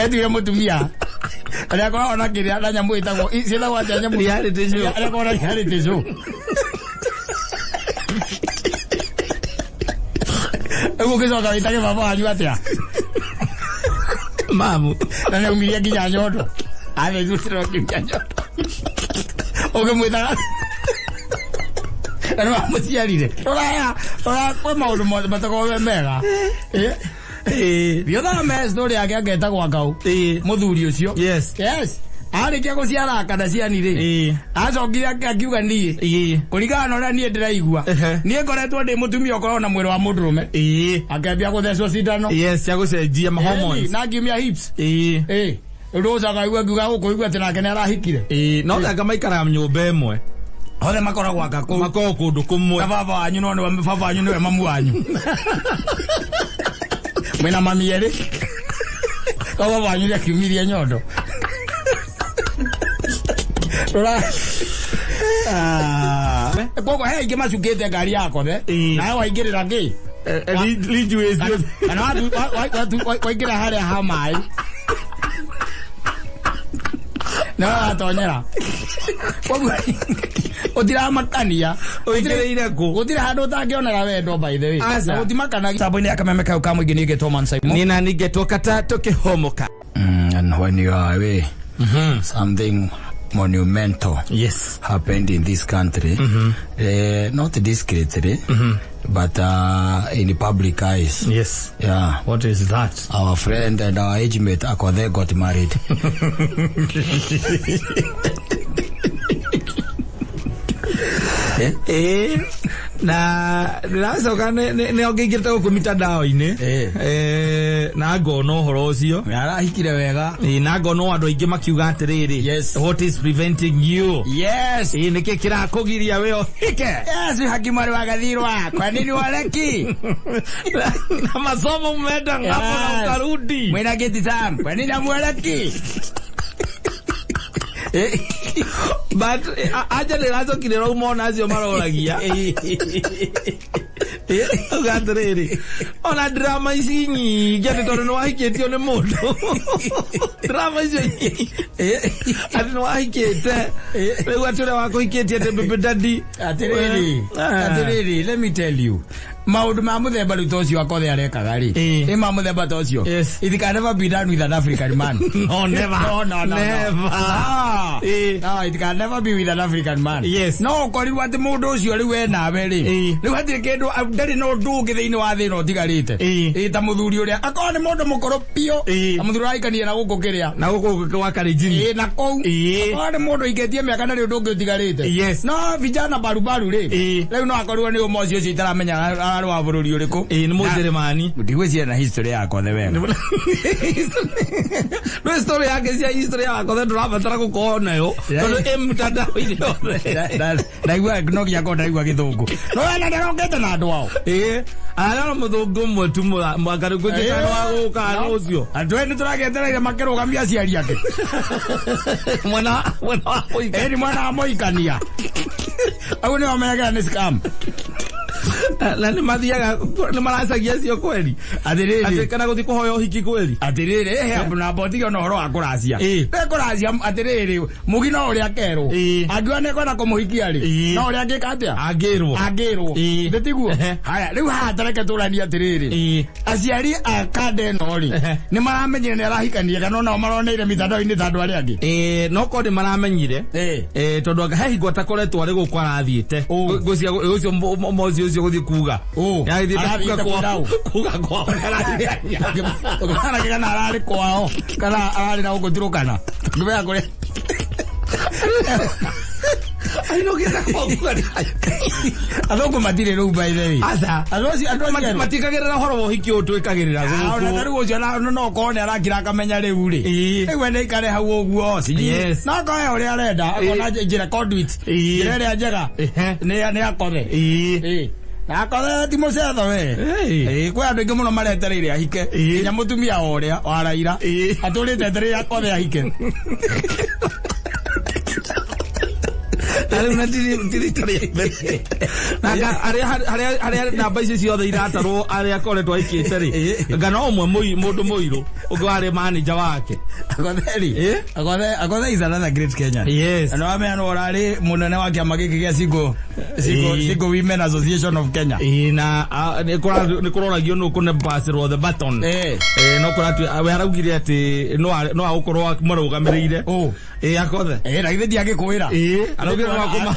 Etuire mutumia. Aria kwa ona kiria na nyamu itagwo icira wa nyamu reality show. Aria kwa reality show. Ego kisoka itage baba wanyu atia. Mamu, na ne umiria ginya nyondo. Ale gutiro ginya nyondo. Oge mwita. Ano amuciarire. Ora kwa maundu mothe matako mega. Biotha me story yake agetagwa Ngau. Muthuri ucio. Yes. Arikia guciara kana ciani ri. Acokire akiuga nie. Kurigana na uria nie ndiraigua. Nie ngoretwo ndi mutumia ukorwo na mwiri wa mundurume. Akambia guthecwo cindano. Yes, cia gucenjia ma hormones. Na ngimia hips. Roza kaigua nguga guku igua tena kene arahikire. No tanga maikara nyumba imwe. Ole makoragwo akaku. Makoro kundu kumwe. Baba wanyu no ni baba wanyu ni mamu wanyu. Mwena mami yere. Baba wanyu ya kiumiria nyondo. Rola. Koko hey gema sugete gari yako na waigirira ngi. Lijuwe sio. Kana watu waigira haria hamai. Na atonyera. Utira makania. Uitire ku. Utira handu tangiona wendo by the way. Asa utimakana sababu ya KamemeFM kama mwingine ngetwa Mansaimo. Nina nigetwa Kata tukihomoka. And when you are away, something monumental happened in this country. Not discreetly, but in the public eyes. Yes. Yeah. What is that? Our friend and our age mate Akothee got married. Na lasoka ne ogigirta ku mitandao ine na ngono horo ucio arahikire wega na ngono andu aingi makiuga atiriri what is preventing you niki kirakugiria we ohike hakimari wa gathirwa kwa nini waleki na masomo mmenda ngapo na ukarudi mwena geti sam kwa nini amweleki but aja le lazo kinero mona azio maroragia ugatrere ona drama isinyi gete tono no ahiketio ne mundu drama isinyi ati no ahikete we watore wako iketie te bebe daddy atiriri let me tell you maudu ma muthemba rutocio Akothee arekaga ri ma muthemba tocio it can never be done with an African man. No, never. No, it can never be with an African man. Yes. No, kori wate mundu ucio ri we nawe ri ri wate kindu ndari no ndungi thiini wa thi no tigarite ta muthuri uria akone mundu mukoro pio muthuri aikania na guku kiria na guku wa karijini na kou akone mundu iketie miaka na ri ndungi tigarite no vijana barubaru ri riu no akorwo ni umocio ucio itaramenya wa bururi uriku ni mujeremani ndigweciria na history ya Akothee wega no story yake cia history ya Akothee ndurabatara gukona yo tondu mtandao ile ndaigua no kia ko ndaigua githungu no ana ndarongete na andu ao ara muthungu mwetu mwagaru gutitano wa guka no ucio andu eni turagetereire makirugamia aciari ake mwana ni mwana wa moikania au ni omega ni scam na ni mathiaga ni maracagia cio kweli atiriri kana guthi kuhoya uhiki kweli atiriri na botiga no horo wa kuracia kuracia atiriri mugino uria kero angiwa ne kwenda kumuhikia ri no uria ngikatia angirwo ndetiguo haya riu hatareke turania atiriri aciari a kade no ri ni maramenyire ni arahikania kana no maroneire mitandao-ini tandu ari angi no ko ni maramenyire tondu hehingwa takoretwo ari gukwa athiite gucia ucio mozi ucio guthi kuga ya thi kuga kwa kana arari kwao kana arari na ugutirukana ngubea kure I know get a athongo matire ru by the way asa aroci matikagirira horo hiki utu ikagirira guku ona taru ucio no kone arakira kamenya riu ri ewe ne ikare hau uguo no ko uri arenda akona njira conduit njira njega ne Akothee Akothee ti mucetho we kwa andu ingi muno maretereire ahike nya mutumia uria wa Raila aturite etereire Akothee ahike Aluna tiri ari namba icio ciothe iratarwo ari akoretwo aikite ri ngana omwe mundu muiru ugware manager wake Akothee is another great Kenyan. Yes. And wame orari munene wake amagiki kia Sigo Women Association of Kenya. Na nikora giono kune pasero the baton. No kuratu we araugire ati no agukorwa marugamirire. Akothee. Na ithe diage kwira. Araugire no akoma.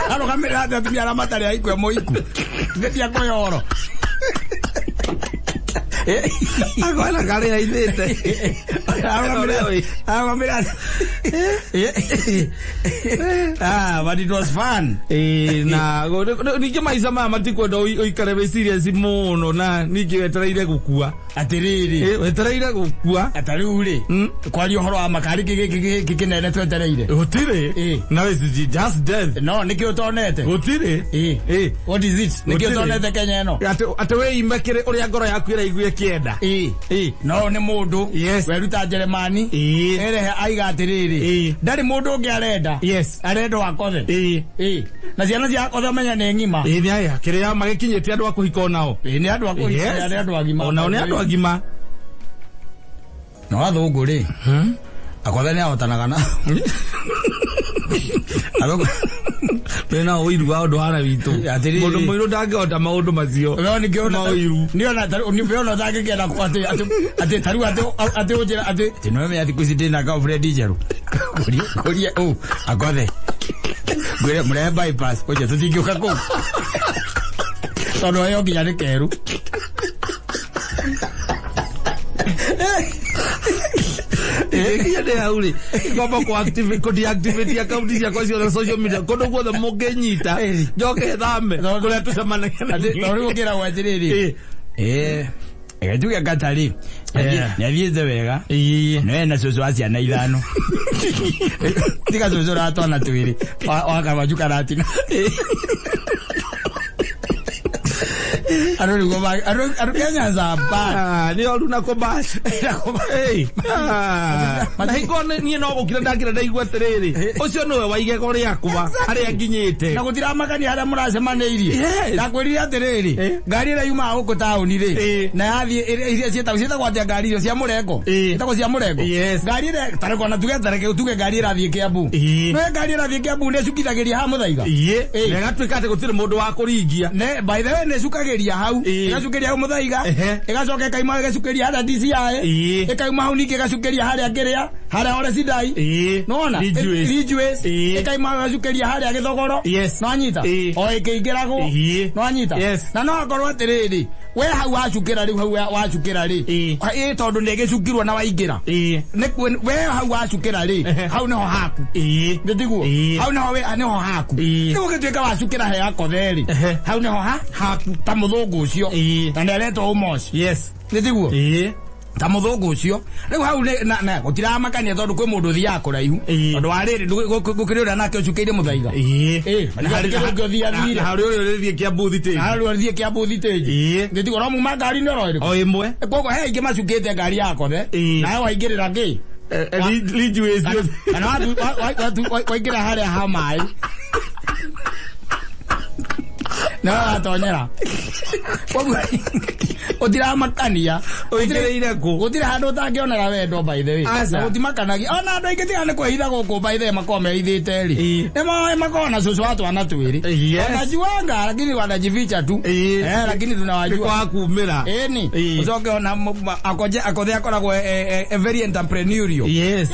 Arugamirira ati atumia aramatari aikwe moiku. Ithe diage koyoro. Agora gari aidete. But it was fun. Na niki maisa mama tikwenda uikare serious muno na niki wetereire gukua. Atiriri. Wetereire gukua. Atari uri. Kwali horo amakari kikinene twetereire. Utire? Na we just death. No, niki utonete. Utire? What is it? Niki utonete Kenya no. Ate we imbekere uri ngoro yaku iraigwe kienda. No ni mundu. Yes. Weruta Jeremani. Erehe aiga atiriri. Ndari mundu ungi arenda. Yes. Arenda Akothee. Na ciana cia Akothee menya ni ngima. Ni aya kiria magikinyete andu akuhika nao. Ni andu akuhika ni andu agima. Ona ni andu agima. No athungu ri. Akothee ni ahotanaga na. Athungu Pena oiru wa ndo hara witu. Mundu muiru ndangehota maundu macio. No ningiona oiru. Niona niona ndangegera ko ati taru ati ujira ati tinome ati kusidina ka Fred Jeru. Kuria Akothee. Gwere mure bypass oje tutingiuka ko. Tono yo nginya ni keru. Kia de auli. Kopa ko activate ko deactivate account ya kwa social media. Kodo kwa the mogenyita. Joke thame. Kule tusemana kana. Tori ukira watiriri. Egajuga Katari. Nyavize wega. No na soso asia na ithano. Tika soso rato na twiri. Waka wajuka ratina. Kenya za bad. Ni oluna ko bad. Mana hiko ni no gukira ndagira ndaigwa tereri. Ucio nowe waige ko ri akuba. Ari anginyite. Na gutira makani hara muracemaneirie. Ndakwirire atiriri. Ngari ira yuma huko tauni ri. Na yathie iria cieta gwatia ngari icio cia murengo. Itako cia murengo. Ngari ire tareko na tuge ngari ira thie Kiambu. No ngari ira thie Kiambu ne cukithagiria ha muthaiga. Wega twikate gutire mundu wa kuringia. Ne by the way ne cukagiria hau. Igacukiria hau muthaiga. Igacoka kaima igacukiria hara DCI. Ikaima hau ningi igacukiria haria ngiria. Haria ore sidai. Nona. Rijues. Ikaima igacukiria haria Githogoro. No anyita. O ikiingirago. No anyita. Na no akorwo atiriri. We hau wacukira riu hau wacukira ri. Tondu negicukirwo na waingira. We hau wacukira ri. Hau niho haku. Nditiguo. Hau niho haku. Nigo gituika wacukira he Akothee ri. Hau niho haku ta muthungu ucio. Na nderetwo umoci. Nditiguo. Ta muthungu ucio. Riu hau na gutira makania tondu kwi mundu thia kuraihu. Tondu wa riri gukiri uria nake ucukeire muthaiga. Na hari uri thie Kiambu thite. Hari uri thie Kiambu thite. Nditiguo no muma ngari ni oroire. O imwe. Koguo he ingi macukite ngari ya Akothee. Na waingirira ngi. Rijues. Kana waingira haria ha mai. Na atonyera. Utira makania. Oikireire ku. Utira handu tangionera wendo by the way. Na utimakanagia. Ona andu aingi tigane kwihitha guku by the way makome ithite ri. Nemo makona susu watu anatwiri. Wanajiwanga lakini wanajificha tu. Lakini tunawajua. Kwa kuumira. Ni. Usoke ona Akothee akoragwo very entrepreneurial. Yes.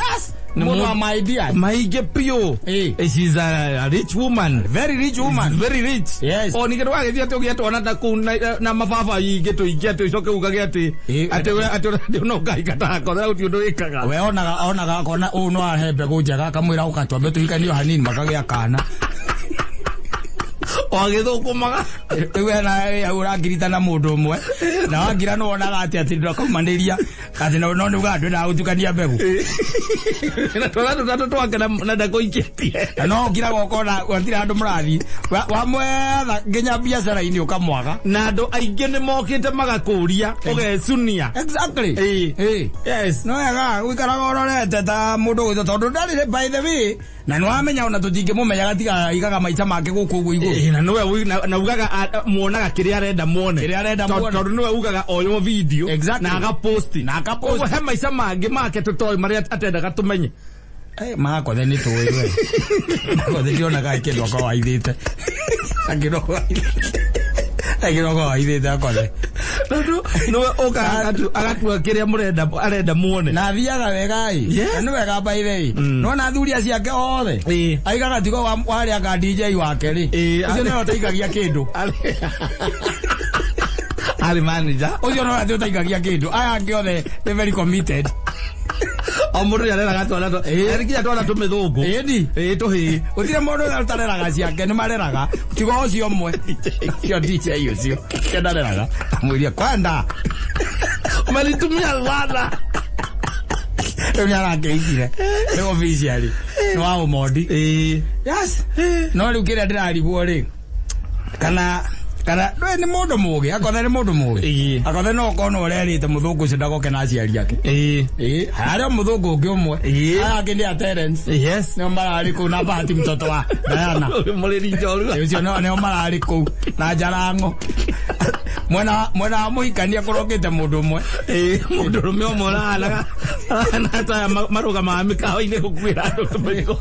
Mundu wa my idea. Maige pio. She's a rich woman. Very rich woman. Very rich. Yes. O nikero agithia tu gietwo na ku na mababa yingi tu igiatu icoke ugage ati no ngai Kata Akothee uti undu wikaga. We onaga kona no ahembe gunjaga kamwira ukatwambe tuikanio hanini makagia kana. Wagithukumaga. We na urangirita na mundu umwe. Na wangira no onaga ati ndirakumaniria. Ati no nuga andu na utukania mbegu. Na twatatu twake na ndakuikitie. No ngira gokona watira andu murathi. Wamwetha nginya biacara ini ukamwaga. Na andu aingi ni mokite magakuria ugecunia. Exactly. Yes. No ega wikaraga ororete ta mundu tondu ndari by the way. Na no amenya ona tutingi mumenya gatiga igaga maica make guku uguo iguru. na na ugaga muonaga kiria arenda muone tondu niwe ugaga oyo video na agaposti he maica mangi make tutoy maria atendaga tumenye Makothe ni tuwe Makothe ndionaga kindu kwa waithite agiroko waithite akothe no oka agatua kiria arenda muone na thiaga wega ni wega baithei no na thuria ciake othe aigaga tigo wari aka DJ wake ri ucio no taigagia kindu ali manager ucio no taigagia kindu aya angi othe they very committed Omuri arera gatwala to erikia twala tumithungu edi tuhi utire mundu utareraga ciake ni mareraga tigo ucio mwe cio DJ ucio kendareraga mwiria kwenda malitumia wala ni arageithire ni officially no wa modi yes no riu kire ndiraribwo ri kana ni mundu mugi akothe ni mundu mugi akothe no kono urerite muthungu ucio ndagoke na aciari ake haria muthungu ungi umwe aya ngi Terence yes no marari ku na Bahati mtoto wa Diana muliri njoru ucio no marari ku na Jarango mwena muhikania kurokite mundu umwe mundu rume umwe ralaga na ta maruga ma mikao ine kukwira andu tumiko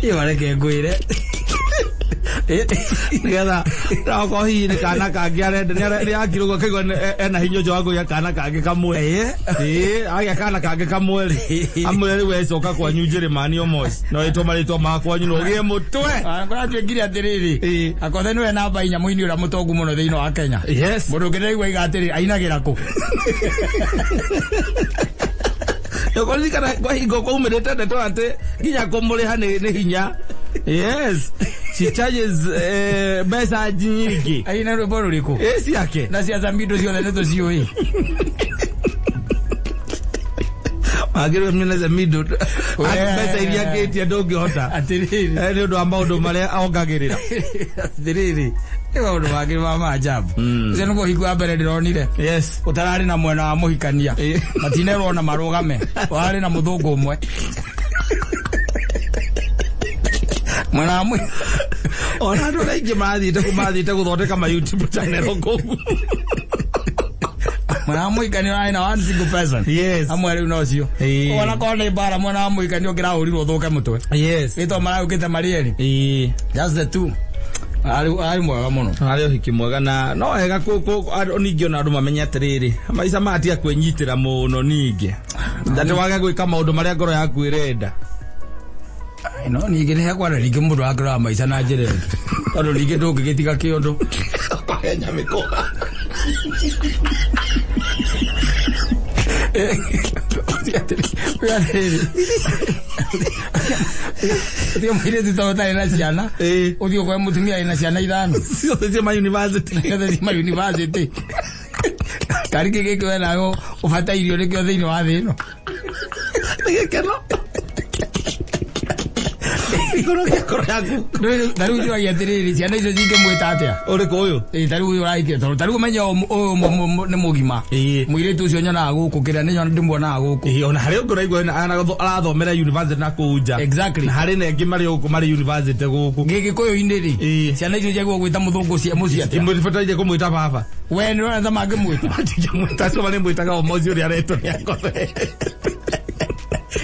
iwareke ngwire nigetha rako hi ni kana kangi arenda ni akirugo kigo ena hinyo jogo ya kana kangi kamwe aya kana kangi kamwe amwe we coka kwa nyujire mani omos no ito marito makwa nyuno gie mutwe ngora twingire atiriri akothe niwe namba inya muini ura mutongu muno thiino wa Kenya yes mundu ngireigwa igatiri ainagira ku yokoli kana kwa higo kwa umerete ndeto ate ginya komuriha ni hinya yes she charges besa nyingi aina rwimbo ruriku si yake na cia zambido ciothe nĩ tũciũĩ magĩrĩrwo mĩna zambido besa iria ngĩtia ndũngĩhota atĩrĩrĩ nĩ ũndũ wa maũndũ marĩa ongagĩrĩra atĩrĩrĩ nĩ maũndũ mangĩ ma maajabu ũcio nĩ mũhiku wa mbere ndĩronire yes ũtararĩ na mwena wa mũhikania matinerwo na marũgame warĩ na mũthũngũ ũmwe mwena mwe ona ndo aingi mathite guthondeka ma YouTube channel kogu mwena mwe kanira ina one single person yes amwe riu no cio ona kone bara mwena mwe kanio kirahurirwo thuke mutwe yes ito mara ukite marieri just the two ari mwega muno ari uhiki mwega na no ega ningi ona andu mamenya atiriri maica matia kwenyitira muno ningi ndate wage gwika maundu maria ngoro yaku irenda no ningi ni hakwa ringi mundu akira maica na njire tondu ringi ndungigitiga kiondu kwenya mikoga Uthio mwire tutota ina ciana uthio kwa mutumia ina ciana ithano cio ma university kariki gikwe nayo ufatairio nikio thiini wa thino gikeno ikoro yaku daru jwa ya tiriri ciana icio cinge mwita atia uri kuyu daru uyu raike daru menya ni mugima mwire tu cio nyona guku kira ni nyona ndimuona guku ona hari nguraigwa arathomera university na kuja exactly hari nengi mari guku mari university guku gigi kuyu indiri ciana icio jagwo gwita muthungu cia muci atia imwifataje kumwita baba we ni wana thama ngimwita mwita so bali mwitaga omozi uri areto ni akothe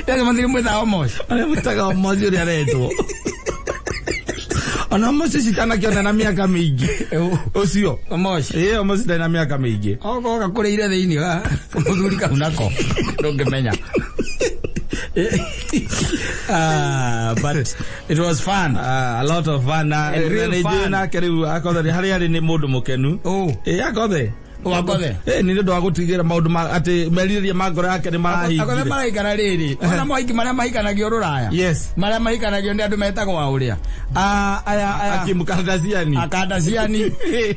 Yaani mandiri mwita omozi ale mwitaga omozi uri areto ona omozi citana kiona na miaka mingi ucio omozi omozi ndana miaka mingi ogoka kuri ire thiini ga muthuri ka unako ndungimenya but it was fun a lot of fun na keriu akothe hari ni mundu mukenu akothe wakothe ni ndo agutigira maundu ati meririria magoro yake ni marahingire akothe maraikara riri ona mohiki maria mahikanagio ruraya yes maria mahikanagio ndi andu metagwo wa uria aya akimukandasiani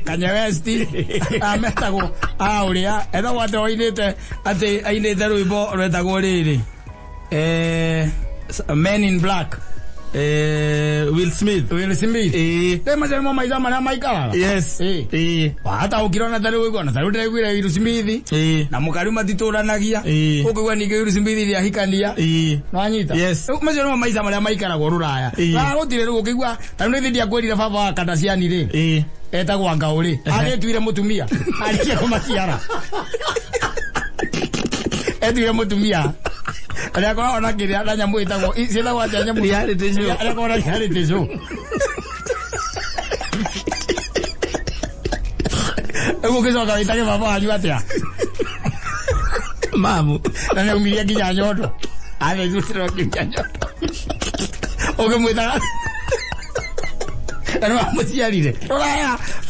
Kanye West metagwo a uria etha wate oinite ati ainite rwimbo rwetagwo riri Men in Black Will Smith. Tema sema maiza mana maikala. Yes. Hata ukirona tare wewe na tare ndagwira Will Smith. Na mukaruma titoranagia. Ukugwa nige Will Smith ria hikandia. No anyita. Yes. Masema maiza mana maikala goruraya. Na utire rugo kigwa tare ndi dia kwirira baba wa Kata ciani ri. Eta kwa ngauri. Ale tuire mutumia. Alikia kwa matiara. Etuire mutumia. Ada ko ona kiri ada nyambu itago sila wacha nyambu reality show ada ko ona reality show ego keso ka itake baba ajuatea mamu na umilia kinya nyoto ale gustro kinya nyoto oge muita ana musialire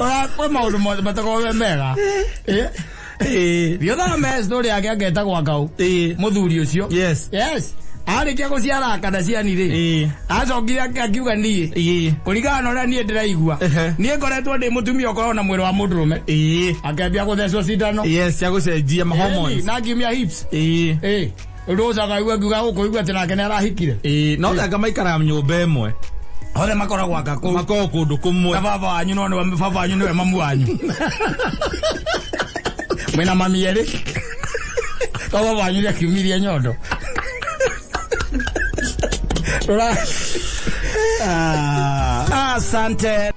ora kwa maulu mo batako mega Vio na me story yake ageta kwa kau. Muthuri ucio. Yes. Arikia guciara Kata ciani ri. Acokire akiuga nie. Kurigana ora nie ndiraigua. Nie ngoretwo ndi mutumia ukorwo na mwiri wa mundurume. Akambia guthecwo cindano. Yes, ya gucenjia hormones. Na ngimia hips. Roza kaigua nguga gukuigua tena kene arahikire. No anga maikara nyumba imwe. Hore makoragwo akaku. Makoro kundu kumwe. Baba wanyu no ni baba wanyu ni mamu wanyu. Mwena mami yere. Baba wanyu ya kiumiria nyondo. Asante.